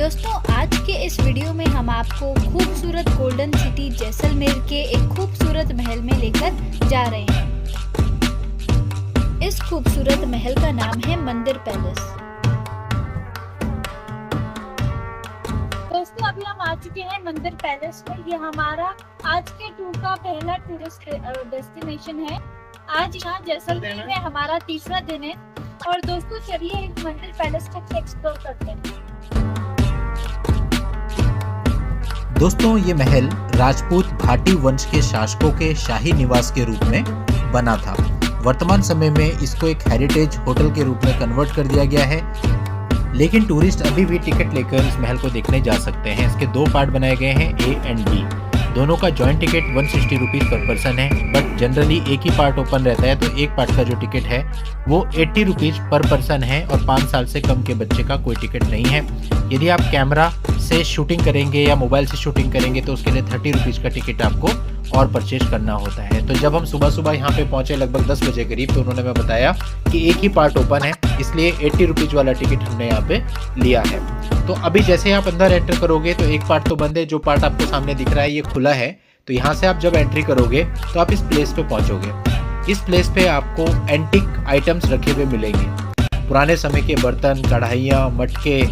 दोस्तों आज के इस वीडियो में हम आपको खूबसूरत गोल्डन सिटी जैसलमेर के एक खूबसूरत महल में लेकर जा रहे हैं। इस खूबसूरत महल का नाम है मंदिर पैलेस। दोस्तों अभी हम आ चुके हैं मंदिर पैलेस में। ये हमारा आज के टूर का पहला टूरिस्ट डेस्टिनेशन है। आज यहाँ जैसलमेर में हमारा तीसरा दिन है और दोस्तों चलिए इस मंदिर पैलेस को एक्सप्लोर करते हैं। दोस्तों ये महल राजपूत भाटी वंश के शासकों के शाही निवास के रूप में बना था। वर्तमान समय में इसको एक हेरिटेज होटल के रूप में कन्वर्ट कर दिया गया है, लेकिन टूरिस्ट अभी भी टिकट लेकर इस महल को देखने जा सकते हैं। इसके दो पार्ट बनाए गए हैं, ए एंड बी। दोनों का joint ticket 160 rupees per person है, बट जनरली एक ही पार्ट ओपन रहता है, तो एक पार्ट का जो टिकट है वो 80 रुपीज़ पर पर्सन है और 5 साल से कम के बच्चे का कोई टिकट नहीं है। यदि आप कैमरा से शूटिंग करेंगे या मोबाइल से शूटिंग करेंगे तो उसके लिए 30 रुपीज़ का टिकट आपको और परचेज करना होता है। तो जब हम सुबह सुबह यहाँ पे पहुँचे लगभग 10 बजे करीब, तो उन्होंने मैं बताया कि एक ही पार्ट ओपन है, इसलिए 80 रुपीज़ वाला टिकट हमने यहाँ पे लिया है। तो अभी जैसे आप अंदर एंटर करोगे तो एक पार्ट तो बंद है, जो पार्ट आपको सामने दिख रहा है ये खुला है। तो यहाँ से आप जब एंट्री करोगे तो आप इस प्लेस पे पहुँचोगे। इस प्लेस पे आपको एंटीक आइटम्स रखे हुए मिलेंगे। पुराने समय के बर्तन, कढ़ाइयाँ, मटके,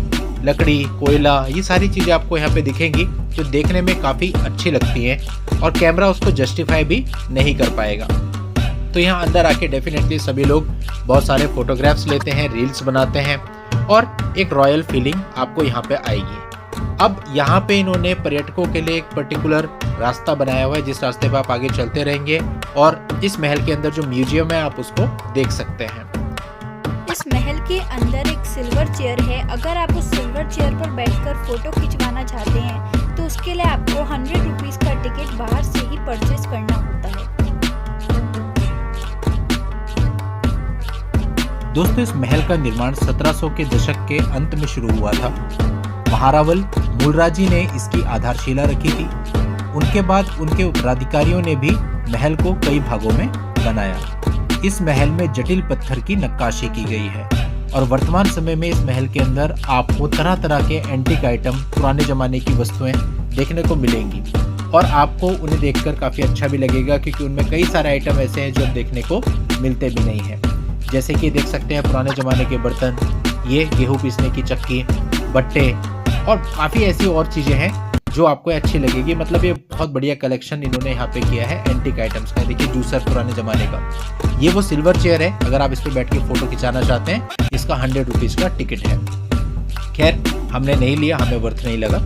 लकड़ी, कोयला, ये सारी चीज़ें आपको यहाँ पे दिखेंगी, जो देखने में काफ़ी अच्छी लगती हैं और कैमरा उसको जस्टिफाई भी नहीं कर पाएगा। तो यहाँ अंदर आके डेफिनेटली सभी लोग बहुत सारे फोटोग्राफ्स लेते हैं, रील्स बनाते हैं और एक रॉयल फीलिंग आपको यहाँ पे आएगी। अब यहाँ पे इन्होंने पर्यटकों के लिए एक पर्टिकुलर रास्ता बनाया हुआ है, जिस रास्ते पे आप आगे चलते रहेंगे और इस महल के अंदर जो म्यूजियम है आप उसको देख सकते हैं। इस महल के अंदर एक सिल्वर चेयर है। अगर आप उस सिल्वर चेयर पर बैठकर फोटो खिंचवाना चाहते हैं तो उसके लिए आपको 100 रुपीज़ का टिकट बाहर से ही परचेज करना होता है। दोस्तों इस महल का निर्माण 1700 के दशक के अंत में शुरू हुआ था। महारावल मूलराजी ने इसकी आधारशिला रखी थी। उनके बाद उनके उत्तराधिकारियों ने भी महल को कई भागों में बनाया। इस महल में जटिल पत्थर की नक्काशी की गई है और वर्तमान समय में इस महल के अंदर आपको तरह तरह के एंटीक आइटम, पुराने जमाने की वस्तुएं देखने को मिलेंगी और आपको उन्हें देखकर काफ़ी अच्छा भी लगेगा, क्योंकि उनमें कई सारे आइटम ऐसे हैं जो देखने को मिलते भी नहीं हैं। जैसे कि देख सकते हैं पुराने ज़माने के बर्तन, ये गेहूँ पीसने की चक्की, बट्टे और काफ़ी ऐसी और चीज़ें हैं जो आपको अच्छी लगेगी। मतलब ये बहुत बढ़िया कलेक्शन इन्होंने यहाँ पे किया है एंटीक आइटम्स का। देखिए जूसर पुराने ज़माने का, ये वो सिल्वर चेयर है। अगर आप इस पे बैठ के फोटो खिंचाना चाहते हैं, इसका 100 रुपीज़ का टिकट है। खैर हमने नहीं लिया, हमें वर्थ नहीं लगा,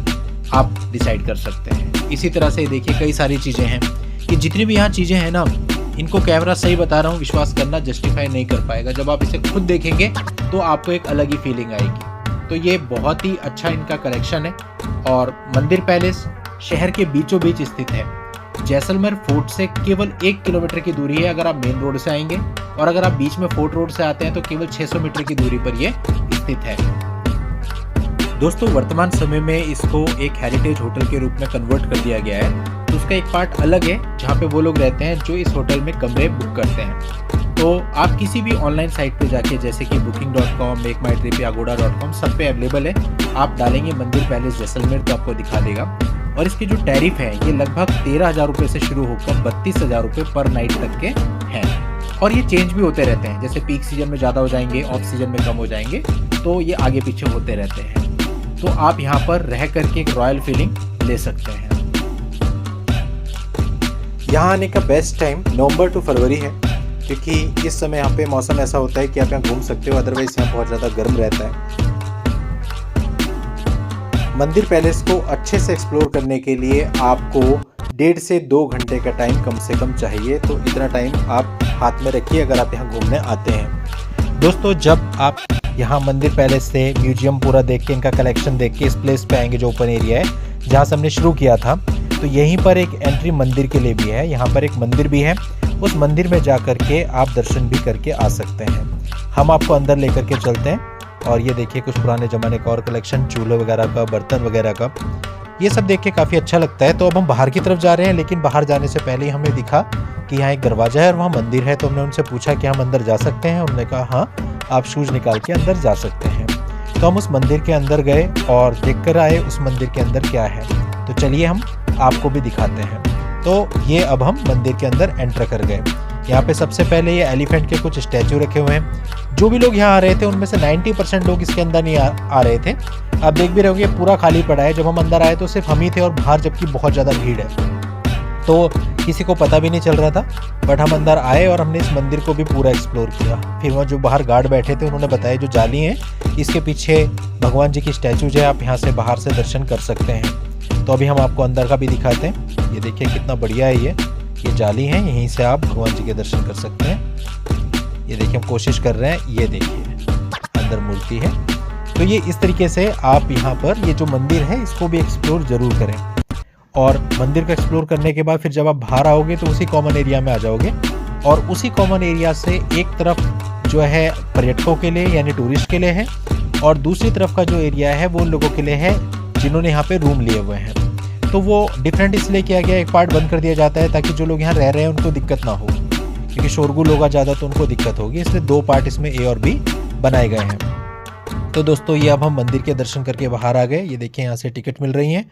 आप डिसाइड कर सकते हैं। इसी तरह से देखिए कई सारी चीज़ें हैं कि जितनी भी यहाँ चीज़ें हैं ना, इनको कैमरा सही बता रहा हूँ, विश्वास करना जस्टिफाई नहीं कर पाएगा। जब आप इसे खुद देखेंगे तो आपको एक अलग ही फीलिंग आएगी। तो ये बहुत ही अच्छा इनका कलेक्शन है और मंदिर पैलेस शहर के बीचों बीच स्थित है। जैसलमेर फोर्ट से केवल 1 किलोमीटर की दूरी है अगर आप मेन रोड से आएंगे, और अगर आप बीच में फोर्ट रोड से आते हैं तो केवल 600 मीटर की दूरी पर ये स्थित है। दोस्तों वर्तमान समय में इसको एक हेरिटेज होटल के रूप में कन्वर्ट कर दिया गया है। तो उसका एक पार्ट अलग है जहाँ पे वो लोग रहते हैं जो इस होटल में कमरे बुक करते हैं। तो आप किसी भी ऑनलाइन साइट पे जाके, जैसे कि booking.com, मेकमाईट्रिप या agoda.com, सब पे अवेलेबल है। आप डालेंगे मंदिर पैलेस जैसलमेर तो आपको दिखा देगा। और इसके जो टैरिफ है ये लगभग 13,000 रुपये से शुरू होकर 32,000 रुपये पर नाइट तक के हैं और ये चेंज भी होते रहते हैं। जैसे पीक सीजन में ज़्यादा हो जाएंगे, ऑफ सीजन में कम हो जाएंगे, तो ये आगे पीछे होते रहते हैं। तो आप यहाँ पर रह करके एक रॉयल फीलिंग ले सकते हैं। यहाँ आने का बेस्ट टाइम नवंबर टू फरवरी है, क्योंकि इस समय यहाँ पे मौसम ऐसा होता है कि आप यहाँ घूम सकते हो, अदरवाइज यहाँ बहुत ज़्यादा गर्म रहता है। मंदिर पैलेस को अच्छे से एक्सप्लोर करने के लिए आपको 1.5 से 2 घंटे का टाइम कम से कम चाहिए। तो इतना टाइम आप हाथ में रखिए अगर आप यहाँ घूमने आते हैं। दोस्तों जब आप यहाँ मंदिर पैलेस से म्यूजियम पूरा देख के, इनका कलेक्शन देख के इस प्लेस पे आएंगे जो ओपन एरिया है जहाँ से हमने शुरू किया था, तो यहीं पर एक एंट्री मंदिर के लिए भी है। यहाँ पर एक मंदिर भी है, उस मंदिर में जा करके आप दर्शन भी करके आ सकते हैं। हम आपको अंदर लेकर के चलते हैं और ये देखिए कुछ पुराने ज़माने का और कलेक्शन, चूल्हे वगैरह का, बर्तन वगैरह का, ये सब देख के काफ़ी अच्छा लगता है। तो अब हम बाहर की तरफ जा रहे हैं, लेकिन बाहर जाने से पहले ही हमें दिखा कि यहाँ एक दरवाज़ा है और वहाँ मंदिर है। तो हमने उनसे पूछा कि हम अंदर जा सकते हैं। उन्होंने कहा हाँ, आप शूज़ निकाल के अंदर जा सकते हैं। तो हम उस मंदिर के अंदर गए और देख कर आए उस मंदिर के अंदर क्या है। तो चलिए हम आपको भी दिखाते हैं। तो ये अब हम मंदिर के अंदर एंटर कर गए। यहाँ पे सबसे पहले ये एलिफेंट के कुछ स्टैचू रखे हुए हैं। जो भी लोग यहाँ आ रहे थे उनमें से 90% लोग इसके अंदर नहीं आ रहे थे। आप देख भी रहे होंगे पूरा खाली पड़ा है। जब हम अंदर आए तो सिर्फ हम ही थे और बाहर जबकि बहुत ज़्यादा भीड़ है, तो किसी को पता भी नहीं चल रहा था। बट हम अंदर आए और हमने इस मंदिर को भी पूरा एक्सप्लोर किया। फिर वहाँ जो बाहर गार्ड बैठे थे उन्होंने बताया जो जाली है इसके पीछे भगवान जी की स्टैचूज है, आप यहाँ से बाहर से दर्शन कर सकते हैं। तो अभी हम आपको अंदर का भी दिखाते हैं। ये देखिए कितना बढ़िया है। ये जाली है, यहीं से आप भगवान जी के दर्शन कर सकते हैं। ये देखिए हम कोशिश कर रहे हैं। ये देखिए अंदर मूर्ति है। तो ये इस तरीके से आप यहाँ पर ये जो मंदिर है इसको भी एक्सप्लोर ज़रूर करें। और मंदिर को एक्सप्लोर करने के बाद फिर जब आप बाहर आओगे तो उसी कॉमन एरिया में आ जाओगे। और उसी कॉमन एरिया से एक तरफ जो है पर्यटकों के लिए यानी टूरिस्ट के लिए है, और दूसरी तरफ का जो एरिया है वो उन लोगों के लिए है जिन्होंने यहाँ पे रूम लिए हुए हैं। तो वो डिफरेंट इसलिए किया गया, एक पार्ट बंद कर दिया जाता है ताकि जो लोग यहाँ रह रहे हैं उनको दिक्कत ना हो, क्योंकि शोरगुल होगा ज़्यादा तो उनको दिक्कत होगी, इसलिए 2 पार्ट इसमें ए और बी बनाए गए हैं। तो दोस्तों ये अब हम मंदिर के दर्शन करके बाहर आ गए। ये देखिए यहाँ से टिकट मिल रही है